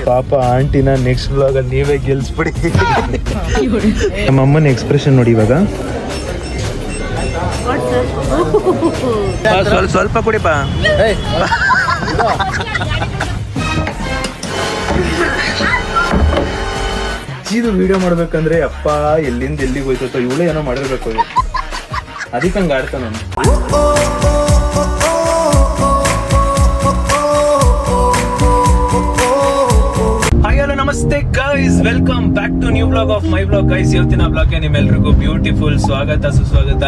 ಪಾಪ ಆಂಟಿನ next blog ಅಲ್ಲಿ ನೀವೇ ಗೆಲ್ಸ್ಬಿಡಿ. ನಮ್ಮ ಅಮ್ಮನ ಎಕ್ಸ್ಪ್ರೆಷನ್ ನೋಡಿ ಇವಾಗ. ಸ್ವಲ್ಪ ಕುಡಿಪಾ. ಇದು ವಿಡಿಯೋ ಮಾಡ್ಬೇಕಂದ್ರೆ ಅಪ್ಪ ಎಲ್ಲಿಂದ ಎಲ್ಲಿಗೆ ಹೋಯ್ತೋ ಇವಳೇ ಏನೋ ಮಾಡಿರ್ಬೇಕು, ಅದಕ್ಕೆ ಹಂಗ ಆಡ್ತಾನ. ನಮಸ್ತೆ guys, welcome back to new blog of my blog guys. ಇವತ್ತಿನ ಬ್ಲಾಗ್ಗೆ ನಿಮ್ಮೆಲ್ರಿಗೂ ಬ್ಯೂಟಿಫುಲ್ ಸ್ವಾಗತ ಸುಸ್ವಾಗತ.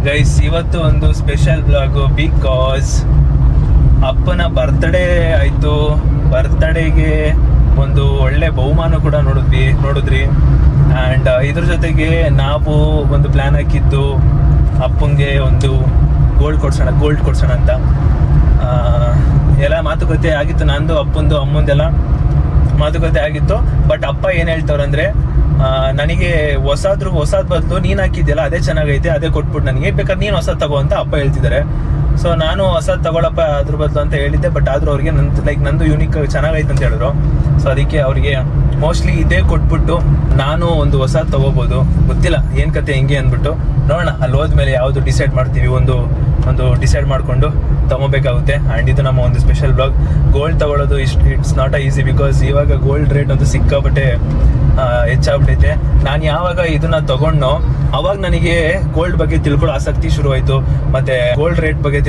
ಗೈಸ್ ಇವತ್ತು ಒಂದು ಸ್ಪೆಷಲ್ ಬ್ಲಾಗು, ಬಿಕಾಸ್ ಅಪ್ಪನ ಬರ್ತ್ಡೇ ಆಯ್ತು. ಬರ್ತ್ಡೇಗೆ ಒಂದು ಒಳ್ಳೆ ಬಹುಮಾನ ಕೂಡ ನೋಡಿದ್ರಿ. ಆ್ಯಂಡ್ ಇದ್ರ ಜೊತೆಗೆ ನಾವು ಒಂದು ಪ್ಲ್ಯಾನ್ ಹಾಕಿದ್ದು ಅಪ್ಪಂಗೆ ಒಂದು ಗೋಲ್ಡ್ ಕೊಡ್ಸೋಣ ಅಂತ ಎಲ್ಲ ಮಾತುಕತೆ ಆಗಿತ್ತು. ನಂದು ಅಪ್ಪಂದು ಅಮ್ಮಂದೆಲ್ಲ ಮಾತುಕತೆ ಆಗಿತ್ತು. ಬಟ್ ಅಪ್ಪ ಏನು ಹೇಳ್ತವ್ರಂದ್ರೆ, ನನಗೆ ಹೊಸದ್ ಬದಲು ನೀನು ಹಾಕಿದ್ಯಲ್ಲ ಅದೇ ಚೆನ್ನಾಗೈತೆ, ಅದೇ ಕೊಟ್ಬಿಟ್ಟು ನನಗೆ ಬೇಕಾದ್ರೆ ನೀನು ಹೊಸದು ತಗೋ ಅಂತ ಅಪ್ಪ ಹೇಳ್ತಿದ್ದಾರೆ. ಸೊ ನಾನು ಹೊಸದು ತಗೊಳಪ್ಪ ಅದ್ರ ಬದಲು ಅಂತ ಹೇಳಿದ್ದೆ. ಬಟ್ ಆದ್ರೂ ಅವ್ರಿಗೆ ನಂದು ಯೂನಿಕ್ ಚೆನ್ನಾಗೈತೆ ಅಂತ ಹೇಳಿದ್ರು. ಸೊ ಅದಕ್ಕೆ ಅವ್ರಿಗೆ ಮೋಸ್ಟ್ಲಿ ಇದೇ ಕೊಟ್ಬಿಟ್ಟು ನಾನು ಒಂದು ಹೊಸದು ತಗೋಬೋದು, ಗೊತ್ತಿಲ್ಲ ಏನು ಕತೆ ಹೆಂಗೆ ಅಂದ್ಬಿಟ್ಟು ನೋಡೋಣ. ಅಲ್ಲಿ ಹೋದ್ಮೇಲೆ ಯಾವುದು ಡಿಸೈಡ್ ಮಾಡ್ತೀವಿ, ಒಂದು ಡಿಸೈಡ್ ಮಾಡಿಕೊಂಡು ತಗೋಬೇಕಾಗುತ್ತೆ. ಆ್ಯಂಡ್ ಇದು ನಮ್ಮ ಒಂದು ಸ್ಪೆಷಲ್ ಬ್ಲಾಗ್. ಗೋಲ್ಡ್ ತಗೊಳ್ಳೋದು ಇಟ್ಸ್ ನಾಟ್ ಈಸಿ, ಬಿಕಾಸ್ ಇವಾಗ ಗೋಲ್ಡ್ ರೇಟ್ ಒಂದು ಸಿಕ್ಕಾಪಟ್ಟೆ ಹೆಚ್ಚಾಗ್ಬಿಟ್ಟೈತೆ. ನಾನು ಯಾವಾಗ ಇದನ್ನ ತಗೊಂಡು ಅವಾಗ ನನಗೆ ಗೋಲ್ಡ್ ಬಗ್ಗೆ ತಿಳ್ಕೊಳ್ಳೋ ಆಸಕ್ತಿ ಶುರುವಾಯಿತು. ಮತ್ತೆ ಗೋಲ್ಡ್ ರೇಟ್ ಬಗ್ಗೆ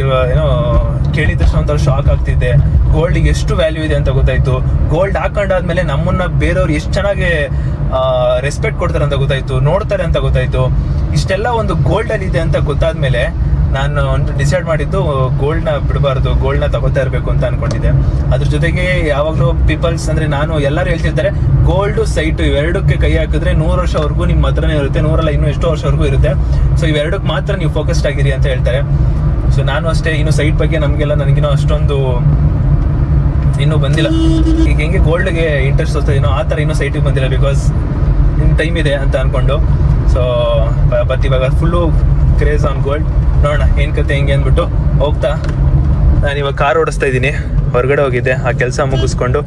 ಕೇಳಿದ ತಕ್ಷಣ ಒಂಥರ ಶಾಕ್ ಆಗ್ತಿದ್ದೆ. ಗೋಲ್ಡಿಗೆ ಎಷ್ಟು ವ್ಯಾಲ್ಯೂ ಇದೆ ಅಂತ ಗೊತ್ತಾಯ್ತು. ಗೋಲ್ಡ್ ಹಾಕೊಂಡಾದ್ಮೇಲೆ ನಮ್ಮನ್ನ ಬೇರೆಯವ್ರು ಎಷ್ಟು ಚೆನ್ನಾಗಿ ರೆಸ್ಪೆಕ್ಟ್ ಕೊಡ್ತಾರೆ ಅಂತ ಗೊತ್ತಾಯ್ತು, ನೋಡ್ತಾರೆ ಅಂತ ಗೊತ್ತಾಯ್ತು. ಇಷ್ಟೆಲ್ಲ ಒಂದು ಗೋಲ್ಡ್ ಅಲ್ಲಿ ಇದೆ ಅಂತ ಗೊತ್ತಾದ್ಮೇಲೆ ನಾನು ಒಂದು ಡಿಸೈಡ್ ಮಾಡಿದ್ದು ಗೋಲ್ಡ್ನ ಬಿಡಬಾರ್ದು, ಗೋಲ್ಡ್ನ ತಗೋತಾ ಇರಬೇಕು ಅಂತ ಅನ್ಕೊಂಡಿದ್ದೆ. ಅದ್ರ ಜೊತೆಗೆ ಯಾವಾಗಲೂ ಪೀಪಲ್ಸ್ ಅಂದ್ರೆ ನಾನು ಎಲ್ಲರೂ ಹೇಳ್ತಿರ್ತಾರೆ, ಗೋಲ್ಡು ಸೈಟು ಇವೆರಡಕ್ಕೆ ಕೈ ಹಾಕಿದ್ರೆ 100 ವರ್ಷವರೆಗೂ ನಿಮ್ಮ ಹತ್ರನೇ ಇರುತ್ತೆ, 100 ಇನ್ನೂ ಎಷ್ಟೋ ವರ್ಷವರೆಗೂ ಇರುತ್ತೆ. ಸೊ ಇವೆರಡಕ್ಕೆ ಮಾತ್ರ ನೀವು ಫೋಕಸ್ಡ್ ಆಗಿರಿ ಅಂತ ಹೇಳ್ತಾರೆ. ಸೊ ನಾನು ಅಷ್ಟೇ, ಇನ್ನು ಸೈಟ್ ಬಗ್ಗೆ ನನಗಿನ್ನೂ ಅಷ್ಟೊಂದು ಇನ್ನೂ ಬಂದಿಲ್ಲ. ಈಗ ಹೆಂಗೆ ಗೋಲ್ಡ್ಗೆ ಇಂಟ್ರೆಸ್ಟ್ ಹೋಗ್ತದೇನೋ ಆ ಥರ ಇನ್ನೂ ಸೈಟಿಗೆ ಬಂದಿಲ್ಲ, ಬಿಕಾಸ್ ಇನ್ನು ಟೈಮ್ ಇದೆ ಅಂತ ಅನ್ಕೊಂಡು. ಸೊ ಬಟ್ ಇವಾಗ ಫುಲ್ಲು ಕ್ರೇಜ್ ಆನ್ ಗೋಲ್ಡ್. ನೋಡೋಣ ಏನು ಕತೆ ಹೆಂಗೆ ಅಂದ್ಬಿಟ್ಟು ಹೋಗ್ತಾ. ನಾನು ಇವಾಗ ಕಾರ್ ಓಡಿಸ್ತಾ ಇದ್ದೀನಿ, ಹೊರಗಡೆ ಹೋಗಿದ್ದೆ. ಆ ಕೆಲಸ ಮುಗಿಸ್ಕೊಂಡು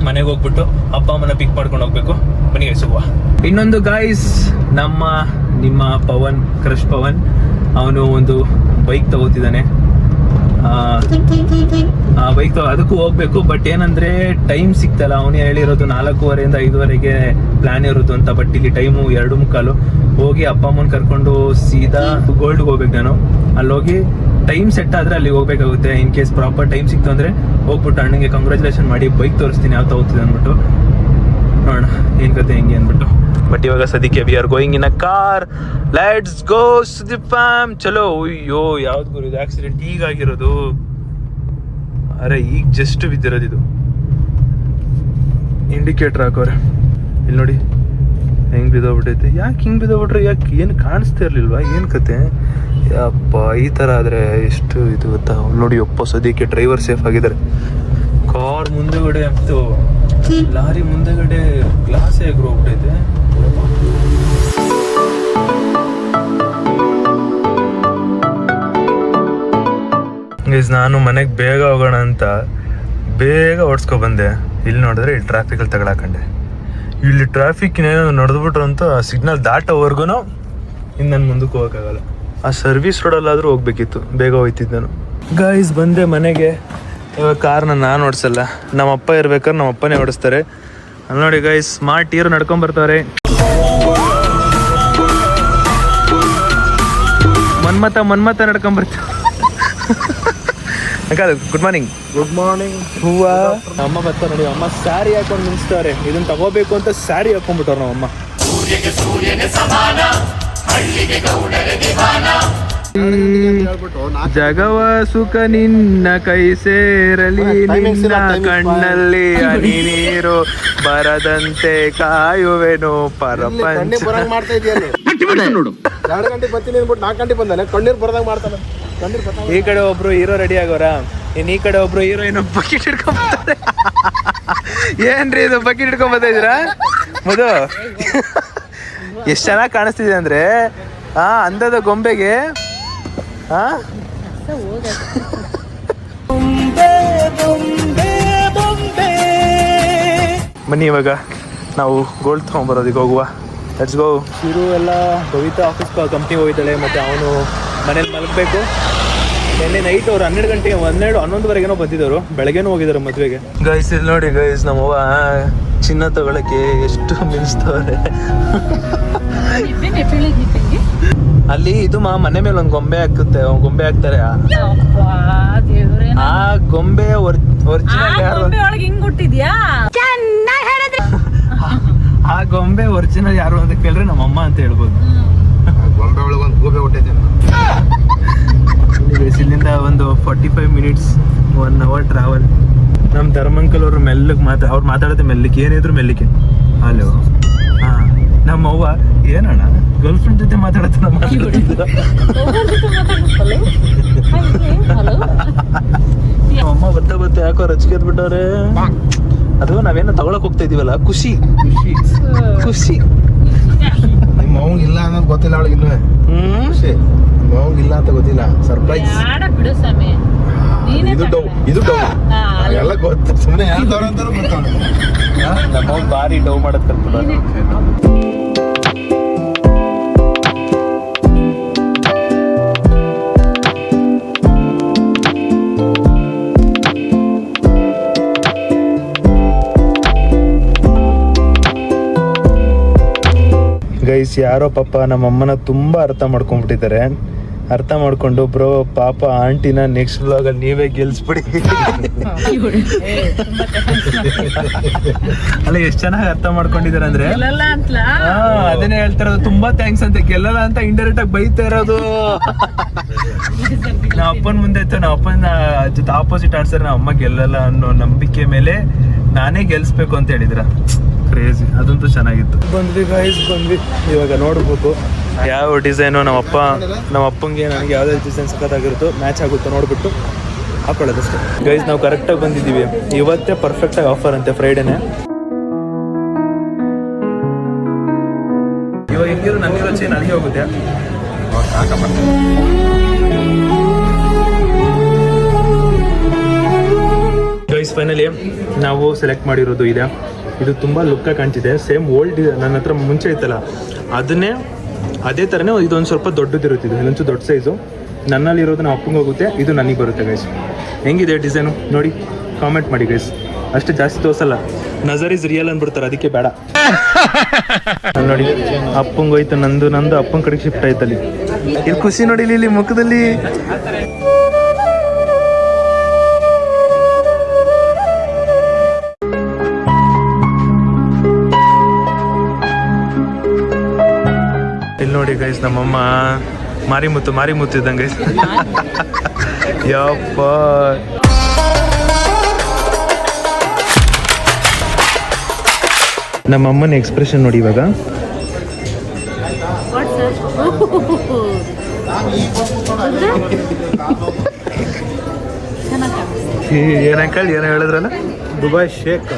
ಮನೆಗೆ ಹೋಗ್ಬಿಟ್ಟು ಅಪ್ಪ ಅಮ್ಮನ ಪಿಕ್ ಮಾಡ್ಕೊಂಡು ಹೋಗ್ಬೇಕು. ಬನ್ನಿ ಸಿಗುವ. ಇನ್ನೊಂದು ಗಾಯ್ಸ್, ನಿಮ್ಮ ಪವನ್, ಕ್ರಶ್ ಪವನ್, ಅವನು ಒಂದು ಬೈಕ್ ತಗೋತಿದ್ದಾನೆ. ಬೈಕ್ ಅದಕ್ಕೂ ಹೋಗ್ಬೇಕು. ಬಟ್ ಏನಂದ್ರೆ ಟೈಮ್ ಸಿಕ್ತಲ್ಲ, ಅವನು ಹೇಳಿರೋದು 4:15 5:00 ಪ್ಲಾನ್ ಇರೋದು ಅಂತ. ಬಟ್ ಇಲ್ಲಿ ಟೈಮು 2:45. ಹೋಗಿ ಅಪ್ಪ ಅಮ್ಮನ ಕರ್ಕೊಂಡು ಸೀದಾ ಗೋಲ್ಡ್ಗೆ ಹೋಗ್ಬೇಕು. ನಾನು ಅಲ್ಲಿ ಹೋಗಿ ಟೈಮ್ ಸೆಟ್ ಆದ್ರೆ ಅಲ್ಲಿಗೆ ಹೋಗ್ಬೇಕಾಗುತ್ತೆ. ಇನ್ ಕೇಸ್ ಪ್ರಾಪರ್ ಟೈಮ್ ಸಿಕ್ತು ಅಂದ್ರೆ ಹೋಗ್ಬಿಟ್ಟು ಅಣ್ಣಂಗೆ ಕಂಗ್ರ್ಯಾಚುಲೇಷನ್ ಮಾಡಿ ಬೈಕ್ ತೋರಿಸ್ತೀನಿ ಯಾವ ತಗೋತಿದೆ ಅಂದ್ಬಿಟ್ಟು. ನೋಡೋಣ ಏನ್ ಕತೆ ಹೆಂಗೆ ಅಂದ್ಬಿಟ್ಟು. ಬಟ್ ಇವಾಗ ಸದ್ಯಕ್ಕೆ we are going in a car. Let's go Sudeep fam, ಚಲೋ. ಅಯ್ಯೋ ಯಾವ್ದು ಗುರು ಇದು ಆಕ್ಸಿಡೆಂಟ್ ಈಗ ಆಗಿರೋದು? ಅರೆ ಈಗ ಜಸ್ಟ್ ಬಿದ್ದಿರೋದು ಇದು. ಇಂಡಿಕೇಟರ್ ಹಾಕೋರೆ ಇಲ್ಲಿ ನೋಡಿ ಹೆಂಗ್ ಬಿದ್ದೋಗ್ಬಿಟ್ಟೈತೆ. ಯಾಕೆ ಹಿಂಗ್ ಬಿದ್ದೋಗ್ಬಿಟ್ರೆ? ಯಾಕೆ ಏನು ಕಾಣಿಸ್ತಾ ಇರ್ಲಿಲ್ವಾ? ಏನ್ ಕತೆ ಯಪ್ಪ? ಈ ತರ ಆದ್ರೆ ಎಷ್ಟು ಇದು ಗೊತ್ತಾ ನೋಡಿ. ಒಪ್ಪ ಸದ್ಯಕ್ಕೆ ಡ್ರೈವರ್ ಸೇಫ್ ಆಗಿದ್ದಾರೆ. ಕಾರ್ ಮುಂದೆಗಡೆ ಅಂತೂ ಲಾರಿ ಮುಂದೆಗಡೆ ಗ್ಲಾಸ್ ಹೇಗೆ ಹೋಗ್ಬಿಟ್ಟೈತೆ. ನಾನು ಮನೆಗೆ ಬೇಗ ಹೋಗೋಣ ಅಂತ ಬೇಗ ಓಡಿಸ್ಕೊ ಬಂದೆ. ಇಲ್ಲಿ ನೋಡಿದ್ರೆ ಇಲ್ಲಿ ಟ್ರಾಫಿಕಲ್ಲಿ ತಗೊಳಕಂಡೆ. ಇಲ್ಲಿ ಟ್ರಾಫಿಕ್ ನಡೆದ್ಬಿಟ್ರು ಅಂತ ಸಿಗ್ನಲ್ ದಾಟೋವರೆಗೂ ಇನ್ನು ನಾನು ಮುಂದಕ್ಕೆ ಹೋಗೋಕ್ಕಾಗಲ್ಲ. ಆ ಸರ್ವಿಸ್ ರೋಡಲ್ಲಾದರೂ ಹೋಗ್ಬೇಕಿತ್ತು, ಬೇಗ ಹೋಯ್ತಿದ್ದು ನಾನು. ಗೈಸ್ ಬಂದೆ ಮನೆಗೆ. ಇವಾಗ ಕಾರ್ನ ನಾನು ಓಡಿಸಲ್ಲ, ನಮ್ಮಪ್ಪ ಇರ್ಬೇಕಾದ್ರೆ ನಮ್ಮಪ್ಪನೇ ಓಡಿಸ್ತಾರೆ. ಅಲ್ಲಿ ನೋಡಿ ಗೈಸ್, ಸ್ಮಾರ್ಟ್ ಹೀರೋ ನಡ್ಕೊಂಬರ್ತಾರೆ. ಮನ್ಮತ ನಡ್ಕೊಂಬರ್ತಾರೆ. Good morning. ಹೂವ ಅಮ್ಮ ಬರ್ತಾರೆ ನೋಡಿ. ಅಮ್ಮ ಸ್ಯಾರಿ ಹಾಕೊಂಡು ನಿಲ್ಸ್ತಾರೆ. ಇದನ್ನ ತಗೋಬೇಕು ಅಂತ ಸ್ಯಾರಿ ಹಾಕೊಂಡ್ಬಿಟ್ಟವ್ರ ನಮ್ಮಮ್ಮ. ಜಗವ ಸುಖ ನಿನ್ನ ಕೈ ಸೇರಲಿ, ನಿನ್ನ ಕಣ್ಣಲ್ಲಿ ಹನಿ ನೀರು ಬರದಂತೆ ಕಾಯುವೆನು ಪರಪಂಚ. 2 ಗಂಟೆ ಬರ್ತೀನಿ ಅಂದ್ಬಿಟ್ಟು 4 ಗಂಟೆ ಬಂದಾನೆ. ಕಣ್ಣೀರು ಬರದಂಗ್ ಮಾಡ್ತಾನೆ. ಈ ಕಡೆ ಒಬ್ರು ಹೀರೋ ರೆಡಿ ಆಗೋರ, ಇನ್ ಈ ಕಡೆ ಒಬ್ರು ಹೀರೋಯಿನ್ ಬಕೆಟ್ ಹಿಡ್ಕೊಂಡ್ಬರ್ತಾರೆ. ಏನ್ರಿ ಇದು ಬಕೆಟ್ ಹಿಡ್ಕೊಂಡ್ ಬರ್ತಾ ಇದ್ದೀರಾ? ಮಧು ಎಷ್ಟು ಚೆನ್ನಾಗಿ ಕಾಣಿಸ್ತಿದೆ ಅಂದ್ರೆ ಅಂದದ ಗೊಂಬೆಗೆ ಬನ್ನಿ ಇವಾಗ ನಾವು ಗೋಲ್ಡ್ ತೊಗೊಂಬರೋದಕ್ಕೆ ಹೋಗುವ. Let's go. ಇರು ಎಲ್ಲ ಭವಿತಾ ಆಫೀಸ್ ಕಂಪ್ನಿಗೆ ಹೋಗಿದ್ದಾಳೆ, ಮತ್ತು ಅವನು ಮನೇಲಿ ಮಲಗಬೇಕು. ನಿನ್ನೆ ನೈಟ್ ಅವ್ರು 12 ಗಂಟೆಗೆ 11-11ವರೆಗೇನೋ ಬಂದಿದ್ದವರು, ಬೆಳಗ್ಗೆನೂ ಹೋಗಿದ್ದಾರೆ ಮದುವೆಗೆ. ಗೈಸ್ ಇಲ್ಲಿ ನೋಡಿ ಗೈಸ್, ನಮ್ಮವ್ವ ಚಿನ್ನ ತಗೊಳಕ್ಕೆ ಎಷ್ಟು ಮಿಂಚ್ತವ್ರೆ. ಅಲ್ಲಿ ಇದು ಮನೆ ಮೇಲೆ ಒಂದು ಗೊಂಬೆ ಹಾಕ್ತಾರೆ. ಆ ಗೊಂಬೆ ಆ ಗೊಂಬೆ ಒರಿಜಿನಲ್ ಯಾರು ಅಂತ ಕೇಳಿದ್ರೆ ನಮ್ಮಮ್ಮ ಅಂತ ಹೇಳ್ಬೋದು. ಗೊಂಬೆ ಒಳಗೆ ಒಂದು ಗೂಬೆ ಹುಟ್ಟೈತೆ. ಇಲ್ಲಿಂದ ಒಂದು 45 ಮಿನಿಟ್ಸ್ 1 ಅವರ್ ಟ್ರಾವೆಲ್. ನಮ್ಮ ಧರ್ಮಂಕಲ್ ಅವರು ಮೆಲ್ಲಗೆ ಅವ್ರು ಮಾತಾಡೋದು ಮೆಲ್ಲಿಗೆ, ಏನಿದ್ರು ಮೆಲ್ಲಿಗೆ. ಹಲೋ. ನಮ್ಮವ್ವ ಏನಣ್ಣ ಗರ್ಲ್ ಫ್ರೆಂಡ್ ಜೊತೆ ಮಾತಾಡತ್ತ ಅಮ್ಮ ಬರ್ತಾ ಯಾಕೋ ರಚಿಕೆದ್ ಬಿಟ್ಟವ್ರೆ. ಅದು ನಾವೇನೋ ತಗೊಳಕ್ ಹೋಗ್ತಾ ಇದೀವಲ್ಲ, ಖುಷಿ. ನಿಮ್ಮ ಅವಂಗ ಇಲ್ಲ ಅನ್ನೋದು ಗೊತ್ತಿಲ್ಲ ಅವಳಿಗೆ ಇನ್ನೂ. ಖುಷಿ ನಿಮ್ಮ ಅವಂಗ ಇಲ್ಲ ಅಂತ ಗೊತ್ತಿಲ್ಲ. ಸರ್ಪ್ರೈಸ್. ಇದು ಡೌ ಎಲ್ಲ ಗೊತ್ತು. ಸುಮ್ಮನೆ ಯಾವ್ದವ್ರು ಅಂತಾರು ಗೊತ್ತಾಗ. ನಮ್ಮ ಬಾರಿ ಡೌ ಮಾಡೋದ್ ಕಲ್ತ್ಬಿಡೋದು. ಗೈಸ್ ಯಾರೋ ಪಾಪ ನಮ್ಮಮ್ಮನ ತುಂಬ ಅರ್ಥ ಮಾಡ್ಕೊಂಡ್ಬಿಟ್ಟಿದ್ದಾರೆ. ಅರ್ಥ ಮಾಡ್ಕೊಂಡು ಬ್ರೋ ಪಾಪ ಆಂಟಿನ ನೆಕ್ಸ್ಟ್ ಬ್ಲಾಗಲ್ಲಿ ನೀವೇ ಗೆಲ್ಸ್ಬಿಡಿ. ಅಲ್ಲ ಎಷ್ಟು ಚೆನ್ನಾಗಿ ಅರ್ಥ ಮಾಡ್ಕೊಂಡಿದ್ದಾರೆ ಅಂದ್ರೆ, ಅದನ್ನೇ ಹೇಳ್ತಾ ಇರೋದು. ತುಂಬಾ ಥ್ಯಾಂಕ್ಸ್ ಅಂತ. ಗೆಲ್ಲಲ್ಲ ಅಂತ ಇಂಡೈರೆಕ್ಟ್ ಆಗಿ ಬೈತಾ ಇರೋದು. ನಮ್ಮ ಅಪ್ಪನ ಮುಂದೆ ಇತ್ತು, ನಮ್ಮ ಅಪ್ಪನ ಜೊತೆ ಆಪೋಸಿಟ್ ಆಡ್ಸರ್ ನಮ್ಮ ಅಮ್ಮ ಗೆಲ್ಲಲ್ಲ ಅನ್ನೋ ನಂಬಿಕೆ ಮೇಲೆ ನಾನೇ ಗೆಲ್ಸ್ಬೇಕು ಅಂತ ಹೇಳಿದ್ರ. ಕ್ರೇಜಿ, ಅದಂತೂ ಚೆನ್ನಾಗಿತ್ತು. ಬಂದ್ವಿ ಗೈಸ್, ಇವಾಗ ನೋಡ್ಬೇಕು ಯಾವ ಡಿಸೈನು ನಮ್ಮ ಅಪ್ಪಂಗೆ ನನಗೆ ಯಾವುದೇ ಡಿಸೈನ್ ಸಖತ್ತಾಗಿರುತ್ತೋ, ಮ್ಯಾಚ್ ಆಗುತ್ತೋ ನೋಡ್ಬಿಟ್ಟು ಹಾಕೊಳ್ಳೋದಷ್ಟೇ. ಗೈಸ್ ನಾವು ಕರೆಕ್ಟಾಗಿ ಬಂದಿದ್ದೀವಿ. ಇವತ್ತೇ ಪರ್ಫೆಕ್ಟಾಗಿ ಆಫರ್ ಅಂತೆ, ಫ್ರೈಡೇನೆ. ಇವಾಗ ಹೆಂಗಿರೋ ನನಗಿರೋ ಚೇನ್ ಅಲ್ಲಿಗೆ ಹೋಗುತ್ತೆ. ಗೈಸ್ ಫೈನಲಿ ನಾವು ಸೆಲೆಕ್ಟ್ ಮಾಡಿರೋದು ಇದೆ. ಇದು ತುಂಬ ಲುಕ್ಕಾಗಿ ಕಾಣ್ತಿದೆ. ಸೇಮ್ ಓಲ್ಡ್ ನನ್ನ ಹತ್ರ ಮುಂಚೆ ಇತ್ತಲ್ಲ ಅದೇ ಥರನೇ ಇದೊಂದು ಸ್ವಲ್ಪ ದೊಡ್ಡದಿರುತ್ತೆ. ಇದು ಇನ್ನೊಂಚು ದೊಡ್ಡ ಸೈಜು. ನನ್ನಲ್ಲಿರೋದು ನಮ್ಮ ಅಪ್ಪಂಗೆ ಹೋಗುತ್ತೆ, ಇದು ನನಗೆ ಬರುತ್ತೆ ಗೈಸ್. ಹೆಂಗಿದೆ ಡಿಸೈನು ನೋಡಿ, ಕಾಮೆಂಟ್ ಮಾಡಿ ಗೈಸ್. ಅಷ್ಟು ಜಾಸ್ತಿ ತೋರಿಸಲ್ಲ, ನಜರ್ ಇಸ್ ರಿಯಲ್ ಅಂದ್ಬಿಡ್ತಾರೆ, ಅದಕ್ಕೆ ಬೇಡ. ನೋಡಿ ಅಪ್ಪಂಗೆ ಹೋಯ್ತು, ನಂದು ಅಪ್ಪನ ಕಡೆಗೆ ಶಿಫ್ಟ್ ಆಯ್ತಲ್ಲಿ. ಇದು ಖುಷಿ ನೋಡಿ ಇಲ್ಲಿ ಮುಖದಲ್ಲಿ. ಇಲ್ಲಿ ನೋಡಿ ಗೈಸ್, ನಮ್ಮಮ್ಮ ಮಾರಿಮುತ್ತು ಇದ್ದಂಗೆ ಗೈಸ್. ಯಪ್ಪ ನಮ್ಮಮ್ಮನ ಎಕ್ಸ್ಪ್ರೆಷನ್ ನೋಡಿ ಇವಾಗ. ಏನಂಕಲ್ ಏನೋ ಹೇಳಿದ್ರಲ್ಲ, ದುಬೈ ಶೇಕ್.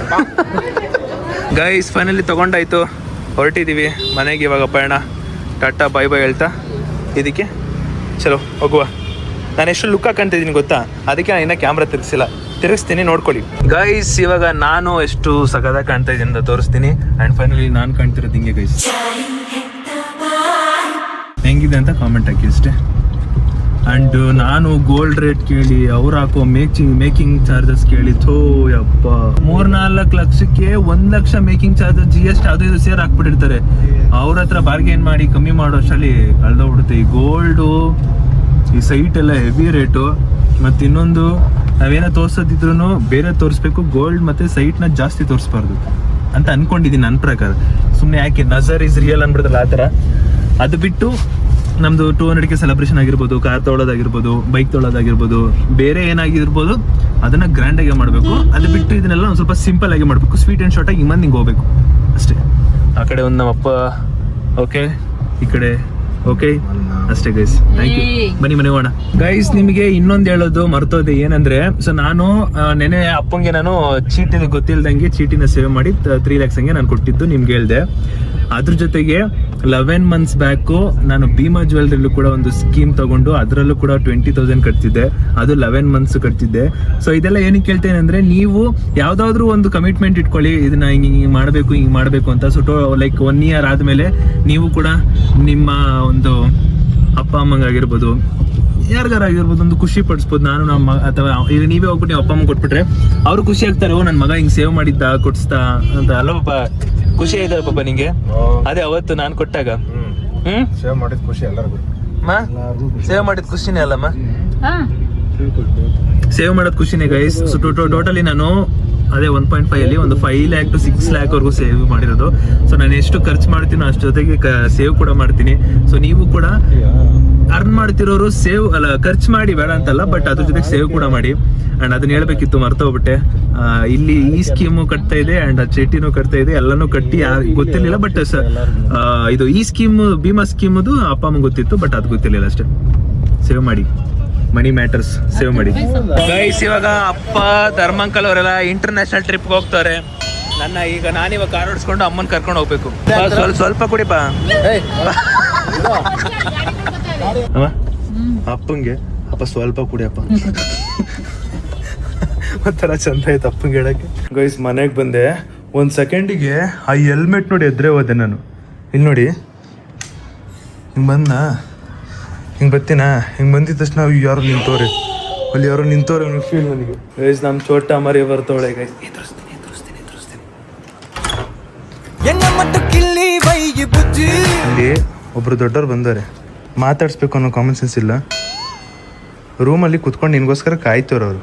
ಗೈಸ್ ಫೈನಲಿ ತಗೊಂಡಾಯ್ತು, ಹೊರಟಿದ್ದೀವಿ ಮನೆಗೆ ಇವಾಗ. ಪಯಣ ಟಾಟಾ ಬೈ ಬೈ ಹೇಳ್ತಾ ಇದಕ್ಕೆ ಚಲೋ ಹೋಗುವ. ನಾನು ಎಷ್ಟು ಲುಕ್ ಹಾಕಂತಿದ್ದೀನಿ ಗೊತ್ತಾ, ಅದಕ್ಕೆ ನಾನು ಇನ್ನೂ ಕ್ಯಾಮ್ರಾ ತಿರುಗಿಸ್ತೀನಿ, ನೋಡ್ಕೊಳ್ಳಿ ಗೈಸ್. ಇವಾಗ ನಾನು ಎಷ್ಟು ಸಖತ್ತಾಗಿ ಕಾಣ್ತಾ ಇದ್ದೀನಿ ಅಂತ ತೋರಿಸ್ತೀನಿ. ಆ್ಯಂಡ್ ಫೈನಲಿ ನಾನು ಕಾಣ್ತಿರೋದು ಹಿಂಗೆ ಗೈಸ್. ಹೆಂಗಿದೆ ಅಂತ ಕಾಮೆಂಟ್ ಹಾಕಿ ಅಷ್ಟೇ. ಆ್ಯಂಡ್ ನಾನು ಗೋಲ್ಡ್ ರೇಟ್ ಕೇಳಿ ಅವ್ರು ಹಾಕೋ ಮೇಕಿಂಗ್ ಚಾರ್ಜಸ್ ಕೇಳಿ ಯಪ್ಪ 3-4 ಲಕ್ಷಕ್ಕೆ 1 ಲಕ್ಷ ಮೇಕಿಂಗ್ ಚಾರ್ಜಸ್, GST ಅದು ಇದು ಸೇರ್ ಹಾಕ್ಬಿಟ್ಟಿರ್ತಾರೆ. ಅವ್ರ ಹತ್ರ ಬಾರ್ಗೇನ್ ಮಾಡಿ ಕಮ್ಮಿ ಮಾಡೋ ಅಷ್ಟರಲ್ಲಿ ಕಳೆದೋಗ್ಬಿಡುತ್ತೆ. ಈ ಗೋಲ್ಡು, ಈ ಸೈಟ್ ಎಲ್ಲ ಹೆವಿ ರೇಟು. ಮತ್ತು ಇನ್ನೊಂದು, ನಾವೇನೋ ತೋರ್ಸೋದಿದ್ರು ಬೇರೆ ತೋರಿಸ್ಬೇಕು, ಗೋಲ್ಡ್ ಮತ್ತು ಸೈಟ್ನ ಜಾಸ್ತಿ ತೋರಿಸ್ಬಾರ್ದು ಅಂತ ಅನ್ಕೊಂಡಿದ್ದೀನಿ ನನ್ನ ಪ್ರಕಾರ. ಸುಮ್ಮನೆ ಯಾಕೆ ನಜರ್ ಇಸ್ ರಿಯಲ್ ಅನ್ಬಿಡ್ತಲ್ಲ ಆ ಥರ. ಅದು ಬಿಟ್ಟು ನಮ್ಮದು 200ಕ್ಕೆ ಸೆಲೆಬ್ರೇಷನ್ ಆಗಿರ್ಬೋದು, ಕಾರ್ ತೊಗೊಳೋದಾಗಿರ್ಬೋದು, ಬೈಕ್ ತೊಗೊಳೋದಾಗಿರ್ಬೋದು, ಬೇರೆ ಏನಾಗಿರ್ಬೋದು ಅದನ್ನು ಗ್ರ್ಯಾಂಡಾಗಿ ಮಾಡಬೇಕು. ಅದು ಬಿಟ್ಟು ಇದನ್ನೆಲ್ಲ ಒಂದು ಸ್ವಲ್ಪ ಸಿಂಪಲ್ ಆಗಿ ಮಾಡಬೇಕು. ಸ್ವೀಟ್ ಆ್ಯಂಡ್ ಶಾರ್ಟಾಗಿ ಹಿಂಗೆ ಹೋಗಬೇಕು ಅಷ್ಟೇ. ಆ ಕಡೆ ಒಂದು ನಮ್ಮಪ್ಪ, ಓಕೆ, ಈ ಕಡೆ ಓಕೆ ಅಷ್ಟೇ ಗೈಸ್, ಥ್ಯಾಂಕ್ ಯು. ಬನ್ನಿ ಮನೆ ಹೋಗೋಣ ಗೈಸ್. ನಿಮಗೆ ಇನ್ನೊಂದು ಹೇಳೋದು ಮರ್ತೋದೆ ಏನಂದ್ರೆ, ಸೊ ನಾನು ನೆನೆ ಅಪ್ಪಂಗೆ ನಾನು ಚೀಟಿನ ಗೊತ್ತಿಲ್ದಂಗೆ ಚೀಟಿನ ಸೇವ್ ಮಾಡಿ 3 lakhs ಹಂಗೆ ನಾನು ಕೊಟ್ಟಿದ್ದು ನಿಮ್ಗೆ ಹೇಳ್ದೆ. ಅದ್ರ ಜೊತೆಗೆ 11 months ಬ್ಯಾಕು ನಾನು ಭೀಮಾ ಜ್ಯುವೆಲ್ರಿಲೂ ಕೂಡ ಒಂದು ಸ್ಕೀಮ್ ತಗೊಂಡು ಅದರಲ್ಲೂ ಕೂಡ 20,000 ಕಟ್ತಿದ್ದೆ. ಅದು 11 months ಕಟ್ತಿದ್ದೆ. ಸೊ ಇದೆಲ್ಲ ಏನಕ್ಕೆ ಹೇಳ್ತೇನೆ ಅಂದ್ರೆ, ನೀವು ಯಾವ್ದಾದ್ರು ಒಂದು ಕಮಿಟ್ಮೆಂಟ್ ಇಟ್ಕೊಳ್ಳಿ, ಇದನ್ನ ಹಿಂಗೆ ಮಾಡಬೇಕು ಅಂತ. ಸೊ ಲೈಕ್ 1 year ಆದ್ಮೇಲೆ ನೀವು ಕೂಡ ನಿಮ್ಮ ಒಂದು ಅಪ್ಪ ಅಮ್ಮಂಗಾಗಿರ್ಬೋದು, ಯಾರಿಗಾರಾಗಿರ್ಬೋದು, ಒಂದು ಖುಷಿ ಪಡಿಸ್ಬೋದು. ನಾನು ನಮ್ಮ ಅಥವಾ ಈಗ ನೀವೇ ಹೋಗ್ಬಿಟ್ಟು ನೀವು ಅಪ್ಪ ಅಮ್ಮ ಕೊಟ್ಬಿಟ್ರೆ ಅವ್ರು ಖುಷಿ ಆಗ್ತಾರೆ, ಓ ನನ್ನ ಮಗ ಹಿಂಗ್ ಸೇವ್ ಮಾಡಿದ್ದ ಕೊಡ್ಸ್ತಾ ಅಂತ. ಅಲ್ಲ ಪಾಪ, ಖುಷಿ ಆಯ್ತಲ್ಲ ಪಾಪ ನಿಂಗೆ? ಅದೇ ಅವತ್ತು ನಾನು ಕೊಟ್ಟಾಗ ಸೇವ್ ಮಾಡಿದ ಖುಷಿ ಎಲ್ಲರಿಗೂ. ಸೇವ್ ಮಾಡಿದ ಖುಷಿನೇ ಅಲ್ಲಮ್ಮ, ಸೇವ್ ಮಾಡೋದ್ ಖುಷಿನೇ ಗೈಸ್. ಸೊ ಟೋಟಲಿ ನಾನು ಅದೇ 1.5 ಅಲ್ಲಿ ಒಂದು 5 lakh to 6 lakh ವರೆಗೂ ಸೇವ್ ಮಾಡಿರೋದು. ಸೊ ನಾನು ಎಷ್ಟು ಖರ್ಚು ಮಾಡ್ತೀನೋ ಅಷ್ಟು ಜೊತೆಗೆ ಸೇವ್ ಕೂಡ ಮಾಡ್ತೀನಿ. ಸೊ ನೀವು ಕೂಡ ಅರ್ನ್ ಮಾಡ್ತಿರೋರು ಸೇವ್ ಅಲ್ಲ, ಖರ್ಚು ಮಾಡಿ ಬೇಡ ಅಂತಲ್ಲ, ಬಟ್ ಅದ್ರ ಜೊತೆಗೆ ಸೇವ್ ಕೂಡ ಮಾಡಿ. ಅಂಡ್ ಅದನ್ನ ಹೇಳ್ಬೇಕಿತ್ತು, ಮರ್ತೋಗ್ಬಿಟ್ಟೆ. ಇಲ್ಲಿ ಈ ಸ್ಕೀಮು ಕಟ್ತಾ ಇದೆ ಅಂಡ್ ಚೀಟಿನೂ ಕಟ್ತಾ ಇದೆ, ಎಲ್ಲಾನು ಕಟ್ಟಿ ಗೊತ್ತಿರ್ಲಿಲ್ಲ. ಬಟ್ ಇದು ಈ ಸ್ಕೀಮ್ ಭೀಮಾ ಸ್ಕೀಮದು ಅಪ್ಪ ಅಮ್ಮ ಗೊತ್ತಿತ್ತು, ಬಟ್ ಅದು ಗೊತ್ತಿರ್ಲಿಲ್ಲ ಅಷ್ಟೇ. ಸೇವ್ ಮಾಡಿ, ಮನಿ ಮ್ಯಾಟರ್ಸ್, ಸೇವ್ ಮಾಡಿ ಗೈಸ್. ಇವಾಗ ಅಪ್ಪ ಧರ್ಮಂಕಲ್ ಅವರೆಲ್ಲ ಇಂಟರ್ನ್ಯಾಷನಲ್ ಟ್ರಿಪ್ಗೆ ಹೋಗ್ತಾರೆ. ನಾನಿವಾಗ ಕಾರ್ ಓಡಿಸ್ಕೊಂಡು ಅಮ್ಮನ್ ಕರ್ಕೊಂಡು ಹೋಗ್ಬೇಕು. ಸ್ವಲ್ಪ ಕುಡಿ ಬಾ ಅಪ್ಪಂಗೆ. ಅಪ್ಪ ಸ್ವಲ್ಪ ಕುಡಿಯಪ್ಪ. ಒಂಥರ ಚಂದ ಆಯ್ತು ಅಪ್ಪಂಗೆ ಹೇಳಕ್ಕೆ. ಗೈಸ್ ಮನೆಗೆ ಬಂದೆ, 1 ಸೆಕೆಂಡಿಗೆ ಆ ಹೆಲ್ಮೆಟ್ ನೋಡಿ ಎದ್ರೆ ಹೋದೆ ನಾನು. ಇಲ್ಲಿ ನೋಡಿ, ಹಿಂಗೆ ಬಂದ, ಹಿಂಗೆ ಬರ್ತೀನಾ, ಹಿಂಗೆ ಬಂದಿದ್ದ ತಕ್ಷಣ ಯಾರು ನಿಂತವ್ರೆ, ಅಲ್ಲಿ ಯಾರೋ ನಿಂತವ್ರೆ ಫೀಲ್ ನನಗೆ. ಗೈಸ್ ನಮ್ಮ ಚೋಟ ಮರಿ ಬರ್ತವಳೆ ಗೈಸ್. ಅಲ್ಲಿ ಒಬ್ರು ದೊಡ್ಡವ್ರು ಬಂದವ್ರೆ, ಮಾತಾಡ್ಸ್ಬೇಕು ಅನ್ನೋ ಕಾಮನ್ ಸೆನ್ಸ್ ಇಲ್ಲ. ರೂಮಲ್ಲಿ ಕುತ್ಕೊಂಡು ನಿನ್ಗೋಸ್ಕರ ಕಾಯ್ತವ್ರು ಅವರು.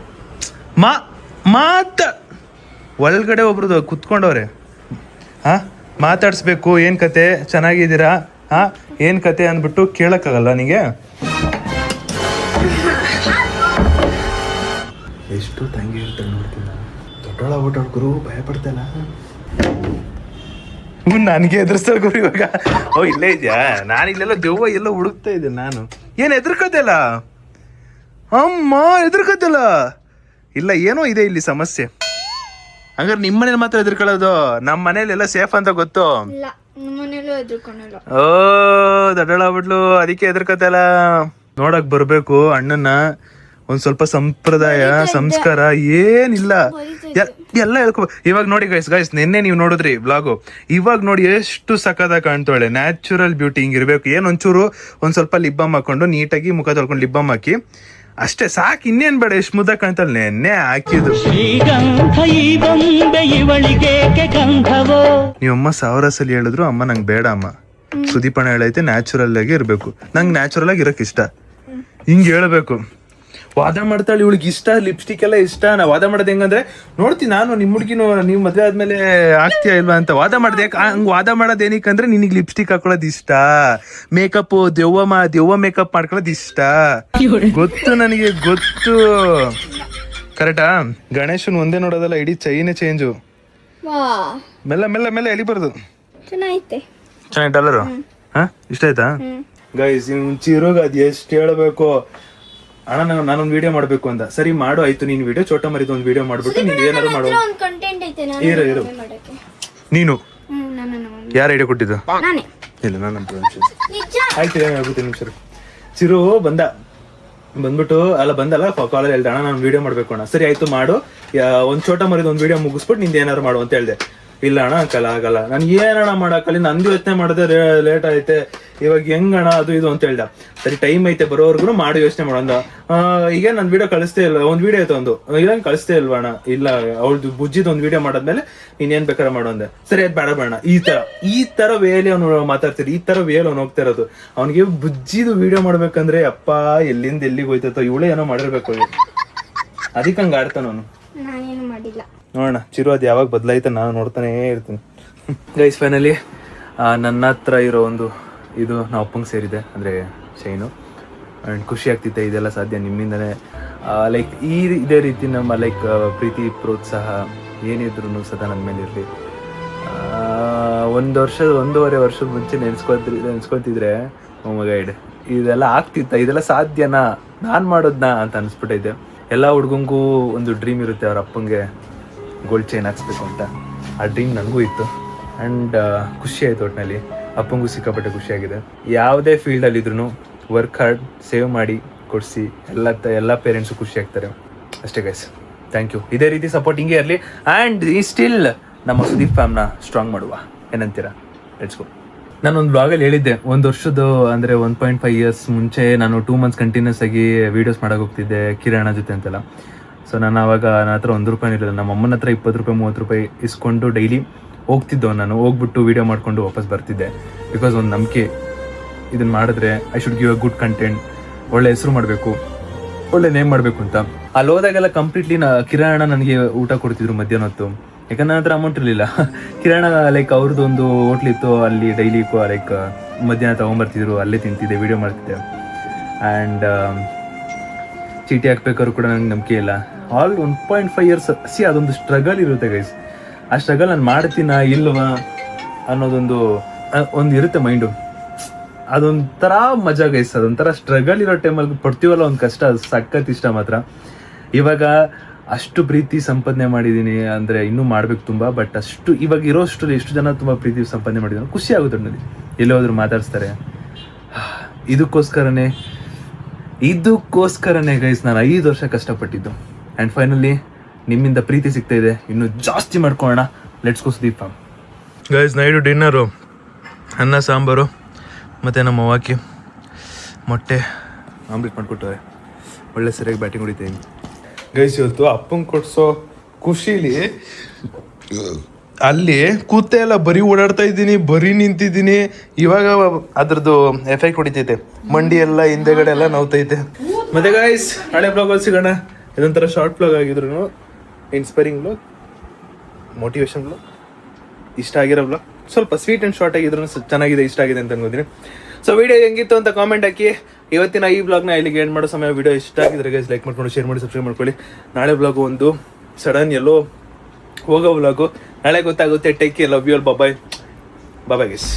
ಒಳಗಡೆ ಒಬ್ರು ಕುತ್ಕೊಂಡವ್ರೆ. ಮಾತಾಡ್ಸ್ಬೇಕು, ಏನ್ ಕತೆ, ಚೆನ್ನಾಗಿದ್ದೀರಾ, ಏನ್ ಕತೆ ಅಂದ್ಬಿಟ್ಟು ಕೇಳಕ್ಕಾಗಲ್ಲ ನನಗೆ. ಎಷ್ಟು ತಂಗಿ ಹೇಳ್ತಾರೆ ನೋಡ್ತೀನಿ. ದೊಡ್ಡೊಳಗ್ಬಿಟ್ಟು ಗುರು ಭಯ ಪಡ್ತೇನ, ನನಗೆ ಎದುರಿಸ್ತಾಳೆ ಗುರು ಇವಾಗ. ಓ ಇಲ್ಲೇ ಇದೆಯಾ, ನಾನು ಇಲ್ಲೆಲ್ಲ ದೆವ್ವ ಎಲ್ಲ ಹುಡುಕ್ತಾ ಇದ್ದೆ ನಾನು. ಏನ್ ಎದುರ್ಕೋತಿಲ್ಲ ಅಮ್ಮ, ಎದುರ್ಕೋತಿಲ್ಲ? ಇಲ್ಲ, ಏನೋ ಇದೆ ಇಲ್ಲಿ ಸಮಸ್ಯೆ. ಹಂಗಾರೆ ನಿಮ್ಮ ಮನೇಲಿ ಮಾತ್ರ ಎದುರ್ಕೊಳ್ಳೋದು, ನಮ್ಮ ಮನೇಲಿ ಎಲ್ಲ ಸೇಫ್ ಅಂತ ಗೊತ್ತು. ಓ ದೊಡ್ಡಳಾಗ್ಬಿಟ್ಲು, ಅದಕ್ಕೆ ಎದುರ್ಕೋತಲ್ಲ. ನೋಡಕ್ ಬರ್ಬೇಕು ಅಣ್ಣನ, ಒಂದ್ ಸ್ವಲ್ಪ ಸಂಪ್ರದಾಯ ಸಂಸ್ಕಾರ ಏನಿಲ್ಲ, ಎಲ್ಲ ಹೇಳ್ಕೊ. ಇವಾಗ ನೋಡಿ ಗೈಸ್ ನಿನ್ನೆ ನೀವು ನೋಡಿದ್ರಿ ಬ್ಲಾಗು, ಇವಾಗ ನೋಡಿ ಎಷ್ಟು ಸಖತ್ತಾಗಿ ಕಾಣ್ತಾಳೆ. Natural beauty ಹಿಂಗಿರ್ಬೇಕು. ಏನ್ ಒಂದ್ ಸ್ವಲ್ಪ ಲಿಬ್ಬಮ್ ಹಾಕೊಂಡು ನೀಟಾಗಿ ಮುಖ ತೊಳ್ಕೊಂಡು ಲಿಬ್ಬಮ್ ಹಾಕಿ ಅಷ್ಟೇ ಸಾಕು, ಇನ್ನೇನ್ ಬೇಡ. ಎಷ್ಟು ಮುದ್ದ ಕಾಣ್ತಾಳೆ, ನೆನ್ನೆ ಹಾಕಿದ್ದು. ನೀವಮ್ಮ 1000 ಸಲ ಹೇಳಿದ್ರು ಅಮ್ಮ ನಂಗೆ ಬೇಡ ಅಮ್ಮ, ಸುದೀಪಣ್ಣ ಹೇಳೈತೆ ನ್ಯಾಚುರಲ್ ಆಗಿ ಇರ್ಬೇಕು, ನಂಗೆ ನ್ಯಾಚುರಲ್ ಆಗಿ ಇರಕ್ ಇಷ್ಟ, ಹಿಂಗ್ ಹೇಳ್ಬೇಕು. ವಾದ ಮಾಡ್ತಾಳೆ, ಇವಳಿಗೆ ಇಷ್ಟ ಲಿಪ್ಸ್ಟಿಕ್ ಎಲ್ಲ ಇಷ್ಟ. ನಾ ವಾದ ಮಾಡೋದು ಹೆಂಗಂದ್ರೆ, ನೋಡ್ತೀನಿ ನಾನು ನಿಮ್ಮ ಹುಡುಗಿನೂ ನೀವು ಮದ್ವೆ ಆದ್ಮೇಲೆ ಆಗ್ತೀಯಾ ಇಲ್ವಾ ಅಂತ ವಾದ ಮಾಡ್ದೆ. ಹಂಗ್ ವಾದ ಮಾಡೋದು ಏನಕ್ಕಂದ್ರೆ, ನಿನಗೆ ಲಿಪ್ಸ್ಟಿಕ್ ಹಾಕೊಳ್ಳೋದು ಇಷ್ಟ, ಮೇಕಪ್ ದೆವ್ವ ಮೇಕಪ್ ಮಾಡ್ಕೊಳ್ಳೋದು ಇಷ್ಟ, ಗೊತ್ತು ನನಗೆ ಗೊತ್ತು. ಕರೆಕ್ಟಾ? ಗಣೇಶನ್ ಒಂದೇ ನೋಡೋದಲ್ಲ, ಇಡೀ ಚೈನೇ ಚೇಂಜು. ಮೆಲ್ಲ ಮೆಲ್ಲ ಮೆಲ್ಲ ಎಲಿಬಾರ್ದು. ಚೆನ್ನಾಗಿ ಇಷ್ಟ ಆಯ್ತಾ ಗೈಸ್? ಚಿರೋಗ ಅದ್ ಎಷ್ಟು ಹೇಳ್ಬೇಕು ಅಣ್ಣ, ನಾನೊಂದು ವಿಡಿಯೋ ಮಾಡ್ಬೇಕು ಅಂತ. ಸರಿ ಮಾಡು, ಆಯ್ತು ನೀನ್ ವಿಡಿಯೋ, ಚೋಟ ಮರಿದ ಒಂದು ವಿಡಿಯೋ ಮಾಡ್ಬಿಟ್ಟು ನೀನ್ ಏನಾದ್ರು ಮಾಡು. ಇರು ನೀನು ಯಾರ ಐಡಿಯಾ ಕೊಟ್ಟಿದ್ದು? ಇಲ್ಲ ನಾನು ಆಯ್ತು ಹೇಳ್ಬಿಟ್ಟು ನಿಮಿಷ. ಚಿರು ಬಂದ್ಬಿಟ್ಟು ಬಂದಲ್ಲ ಕಾಲೇಜ್ ಹೇಳ್ದೆ, ಅಣ್ಣ ನಾನು ವಿಡಿಯೋ ಮಾಡ್ಬೇಕು ಅಣ್ಣ. ಸರಿ ಆಯ್ತು ಮಾಡು, ಒಂದ್ ಚೋಟ ಮರಿದ ಒಂದು ವಿಡಿಯೋ ಮುಗಿಸ್ಬಿಟ್ಟು ನಿಂದ ಏನಾರು ಮಾಡು ಅಂತ ಹೇಳ್ದೆ. ಇಲ್ಲ ಅಣ್ಣ ಆಗಲ್ಲ, ನನ್ ಏನಣ್ಣ ಮಾಡಕ್ಕಲ್ಲಿ, ನಂದು ಯೋಚನೆ ಮಾಡಿದ್ರೆ ಲೇಟ್ ಐತೆ, ಇವಾಗ ಹೆಂಗಣ ಅದು ಇದು ಅಂತ ಹೇಳ್ದ. ಸರಿ ಟೈಮ್ ಐತೆ ಬರೋವರ್ಗು ಮಾಡಿ ಯೋಚನೆ ಮಾಡೋಂದ. ಈಗ ನನ್ ವಿಡಿಯೋ ಕಳಿಸ್ತೇ ಇಲ್ಲ, ಒಂದ್ ವಿಡಿಯೋ ಐತೆ ಒಂದು, ಇಲ್ಲ ಕಳಿಸ್ತೇ ಇಲ್ವಾ ಅಣ್ಣ? ಇಲ್ಲ, ಅವ್ಳದ್ದು ಬುಜ್ಜಿದ್ ಒಂದ್ ವಿಡಿಯೋ ಮಾಡಾದ್ಮೇಲೆ ನೀನ್ ಏನ್ ಬೇಕಾದ್ರೆ ಮಾಡೋಂದೆ. ಸರಿ ಅದ್ ಬೇಡ ಈ ತರ ವೇಲಿ ಅವ್ನು ಮಾತಾಡ್ತೀರಿ, ಈ ತರ ವೇಲ್ ಅವ್ನು ಹೋಗ್ತಾ ಇರೋದು. ಅವ್ನಿಗೆ ಬುಜ್ಜಿದು ವಿಡಿಯೋ ಮಾಡ್ಬೇಕಂದ್ರೆ ಅಪ್ಪ ಎಲ್ಲಿಂದ ಎಲ್ಲಿಗೆ ಹೋಯ್ತೋ, ಇವಳೇ ಏನೋ ಮಾಡಿರ್ಬೇಕು, ಅದಕ್ಕೆ ಹಂಗ ಆಡ್ತಾನ ಅವನು. ನೋಡೋಣ ಚಿರು ಅದು ಯಾವಾಗ ಬದಲಾಯ್ತ ನಾನು ನೋಡ್ತಾನೆ ಇರ್ತೀನಿ. ಗೈಸ್ ಫೈನಲಿ ನನ್ನ ಹತ್ರ ಇರೋ ಒಂದು ಇದು ನಾವು ಅಪ್ಪಂಗೆ ಸೇರಿದೆ, ಅಂದರೆ ಶೈನು. ಆ್ಯಂಡ್ ಖುಷಿ ಆಗ್ತಿತ್ತೆ, ಇದೆಲ್ಲ ಸಾಧ್ಯ ನಿಮ್ಮಿಂದನೇ. ಲೈಕ್ ಇದೇ ರೀತಿ ನಮ್ಮ ಪ್ರೀತಿ ಪ್ರೋತ್ಸಾಹ ಏನಿದ್ರು ಸದಾ ನನ್ನ ಮೇಲೆ ಇರಲಿ. 1.5 ವರ್ಷದ ಮುಂಚೆ ನೆನ್ಸ್ಕೊತಿದ್ರೆ ಗೈಡ್ ಇದೆಲ್ಲ ಆಗ್ತಿತ್ತ, ಇದೆಲ್ಲ ಸಾಧ್ಯನಾ, ನಾನು ಮಾಡೋದ್ನಾ ಅಂತ ಅನಿಸ್ಬಿಟ್ಟೈತೆ. ಎಲ್ಲ ಹುಡುಗಂಗೂ ಒಂದು ಡ್ರೀಮ್ ಇರುತ್ತೆ ಅವ್ರ ಅಪ್ಪಂಗೆ ಗೋಲ್ಡ್ ಚೈನ್ ಹಾಕ್ಸ್ಬೇಕು ಅಂತ. ಆ ಡ್ರೀಮ್ ನನಗೂ ಇತ್ತು. ಆ್ಯಂಡ್ ಖುಷಿ ಆಯಿತು ಒಟ್ಟಿನಲ್ಲಿ. ಅಪ್ಪಂಗೂ ಸಿಕ್ಕಾಪಟ್ಟೆ ಖುಷಿಯಾಗಿದೆ. ಯಾವುದೇ ಫೀಲ್ಡಲ್ಲಿ ಇದ್ರೂ ವರ್ಕ್ ಹಾರ್ಡ್, ಸೇವ್ ಮಾಡಿ ಕೊಡಿಸಿ, ಎಲ್ಲ ಪೇರೆಂಟ್ಸು ಖುಷಿ ಆಗ್ತಾರೆ ಅಷ್ಟೇ ಗೈಸ್. Thank you. ಇದೇ ರೀತಿ ಸಪೋರ್ಟ್ ಹಿಂಗೆ ಇರಲಿ. ಆ್ಯಂಡ್ ಈ ಸ್ಟಿಲ್ ನಮ್ಮ ಸುದೀಪ್ ಫ್ಯಾಮ್ನ ಸ್ಟ್ರಾಂಗ್ ಮಾಡುವ, ಏನಂತೀರಾ? Let's go. ನಾನೊಂದು ಬ್ಲಾಗಲ್ಲಿ ಹೇಳಿದ್ದೆ, 1 ವರ್ಷದ ಅಂದರೆ 1.5 ಇಯರ್ಸ್ ಮುಂಚೆ ನಾನು 2 ಮಂತ್ಸ್ ಕಂಟಿನ್ಯೂಸ್ ಆಗಿ ವೀಡಿಯೋಸ್ ಮಾಡೋಕೆ ಹೋಗ್ತಿದ್ದೆ ಕಿರಣ ಜೊತೆ ಅಂತೆಲ್ಲ. ಸೊ ನಾನು ಆವಾಗ ನನ್ನ ಹತ್ರ 1 ರೂಪಾಯಿ ಇರಲಿಲ್ಲ. ನಮ್ಮ ಅಮ್ಮನ ಹತ್ರ 20 ರೂಪಾಯಿ 30 ರೂಪಾಯಿ ಇಸ್ಕೊಂಡು ಡೈಲಿ ಹೋಗ್ತಿದ್ದೋ. ನಾನು ಹೋಗ್ಬಿಟ್ಟು ವೀಡಿಯೋ ಮಾಡಿಕೊಂಡು ವಾಪಸ್ ಬರ್ತಿದ್ದೆ. ಬಿಕಾಸ್ ಒಂದು ನಂಬಿಕೆ, ಇದನ್ನು ಮಾಡಿದ್ರೆ I should give a good content, ಒಳ್ಳೆ ಹೆಸರು ಮಾಡಬೇಕು, ಒಳ್ಳೆ ನೇಮ್ ಮಾಡಬೇಕು ಅಂತ. ಅಲ್ಲಿ ಹೋದಾಗೆಲ್ಲ ಕಂಪ್ಲೀಟ್ಲಿ ಕಿರಣ ನನಗೆ ಊಟ ಕೊಡ್ತಿದ್ರು ಮಧ್ಯಾಹ್ನ ಹೊತ್ತು. ಯಾಕಂದ್ರೆ ನನ್ನ ಹತ್ರ ಅಮೌಂಟ್ ಇರಲಿಲ್ಲ. ಕಿರಣ ಲೈಕ್ ಅವ್ರದ್ದು ಒಂದು ಹೋಟ್ಲಿತ್ತು, ಅಲ್ಲಿ ಡೈಲಿ ಲೈಕ್ ಮಧ್ಯಾಹ್ನ ತೊಗೊಂಬರ್ತಿದ್ರು, ಅಲ್ಲೇ ತಿಂತಿದ್ದೆ, ವೀಡಿಯೋ ಮಾಡ್ತಿದ್ದೆ. ಆ್ಯಂಡ್ ಚೀಟಿ ಹಾಕ್ಬೇಕಾದ್ರು ಕೂಡ ನನಗೆ ನಂಬಿಕೆ ಇಲ್ಲ. ಆಲ್ 1.5 ಇಯರ್ಸ್ ಅದೊಂದು ಸ್ಟ್ರಗಲ್ ಇರುತ್ತೆ ಗೈಸ್. ಆ ಸ್ಟ್ರಗಲ್ ನಾನು ಮಾಡ್ತೀನಾ ಇಲ್ವಾ ಅನ್ನೋದೊಂದು ಇರುತ್ತೆ ಮೈಂಡು. ಅದೊಂಥರ ಮಜಾ ಗೈಸ್. ಅದೊಂಥರ ಸ್ಟ್ರಗಲ್ ಇರೋ ಟೈಮಲ್ಲಿ ಪಡ್ತೀವಲ್ಲ ಒಂದು ಕಷ್ಟ, ಅದು ಸಖತ್ ಇಷ್ಟ ಮಾತ್ರ. ಇವಾಗ ಅಷ್ಟು ಪ್ರೀತಿ ಸಂಪಾದನೆ ಮಾಡಿದ್ದೀನಿ ಅಂದರೆ ಇನ್ನೂ ಮಾಡ್ಬೇಕು ತುಂಬ. ಬಟ್ ಅಷ್ಟು ಇವಾಗ ಇರೋಷ್ಟು ಎಷ್ಟು ಜನ ತುಂಬ ಪ್ರೀತಿ ಸಂಪಾದನೆ ಮಾಡಿದ್ರು, ಖುಷಿ ಆಗುತ್ತೆ ನನಗೆ. ಎಲ್ಲೋದ್ರು ಮಾತಾಡಿಸ್ತಾರೆ. ಇದಕ್ಕೋಸ್ಕರನೇ ಗೈಸ್ ನಾನು 5 ವರ್ಷ ಕಷ್ಟಪಟ್ಟಿದ್ದು. ಆ್ಯಂಡ್ ಫೈನಲಿ ನಿಮ್ಮಿಂದ ಪ್ರೀತಿ ಸಿಗ್ತಾ ಇದೆ. ಇನ್ನೂ ಜಾಸ್ತಿ ಮಾಡ್ಕೊಳ್ಳೋಣ. Let's go Sudeep fam. Guys night dinner ಅನ್ನ ಸಾಂಬಾರು ಮತ್ತು ನಮ್ಮ ಅವ್ವಾಕಿ ಮೊಟ್ಟೆ ಆಮ್ಲೆಟ್ ಮಾಡಿಕೊಟ್ಟವ್ರೆ. ಒಳ್ಳೆ ಸರಿಯಾಗಿ ಬ್ಯಾಟಿಂಗ್ ಹೊಡಿತೀನಿ ಗೈಸ್. ಇವತ್ತು ಅಪ್ಪಂಗೆ ಕೊಡಿಸೋ ಖುಷಿಲಿ ಅಲ್ಲಿ ಕೂತೆ ಎಲ್ಲ ಬರೀ ಓಡಾಡ್ತಾ ಇದ್ದೀನಿ, ಬರೀ ನಿಂತಿದ್ದೀನಿ. ಇವಾಗ ಅದ್ರದ್ದು ಎಫೆಕ್ಟ್ ಹೊಡಿತೈತೆ, ಮಂಡಿ ಎಲ್ಲ ಹಿಂದೆಗಡೆ ಎಲ್ಲ ನೋವ್ತೈತೆ. ಮತ್ತೆ ಗೈಸ್ ಹಳೆ ಬ್ಲಾಗಲ್ಲಿ ಸಿಗೋಣ. ಇದೊಂಥರ ಶಾರ್ಟ್ ಬ್ಲಾಗ್ ಆಗಿದ್ರು, ಇನ್ಸ್ಪೈರಿಂಗ್ ಬ್ಲಾಗ್, ಮೋಟಿವೇಶನ್ ಬ್ಲಾಗ್, ಇಷ್ಟ ಆಗಿರೋ ಬ್ಲಾಗ್. ಸ್ವಲ್ಪ ಸ್ವೀಟ್ ಆ್ಯಂಡ್ ಶಾರ್ಟ್ ಆಗಿದ್ರು ಚೆನ್ನಾಗಿದೆ, ಇಷ್ಟ ಆಗಿದೆ ಅಂತ ಅನ್ಕೋತೀನಿ. ಸೊ ವಿಡಿಯೋ ಹೆಂಗಿತ್ತು ಅಂತ ಕಾಮೆಂಟ್ ಹಾಕಿ. ಇವತ್ತಿನ ಈ ಬ್ಲಾಗ್ನ ಇಲ್ಲಿಗೆ ಎಂಡ್ ಮಾಡೋ ಸಮಯ. ವಿಡಿಯೋ ಇಷ್ಟ ಆಗಿದ್ರೆ ಗೈಸ್ ಲೈಕ್ ಮಾಡ್ಕೊಂಡು ಶೇರ್ ಮಾಡಿ ಸಬ್ಸ್ಕ್ರೈಬ್ ಮಾಡ್ಕೊಳ್ಳಿ. ನಾಳೆ ಬ್ಲಾಗು ಒಂದು ಸಡನ್ ಎಲ್ಲೋ ಹೋಗೋ ಬ್ಲಾಗು ನಾಳೆ ಗೊತ್ತಾಗುತ್ತೆ. Take care, love you all, bye bye guys.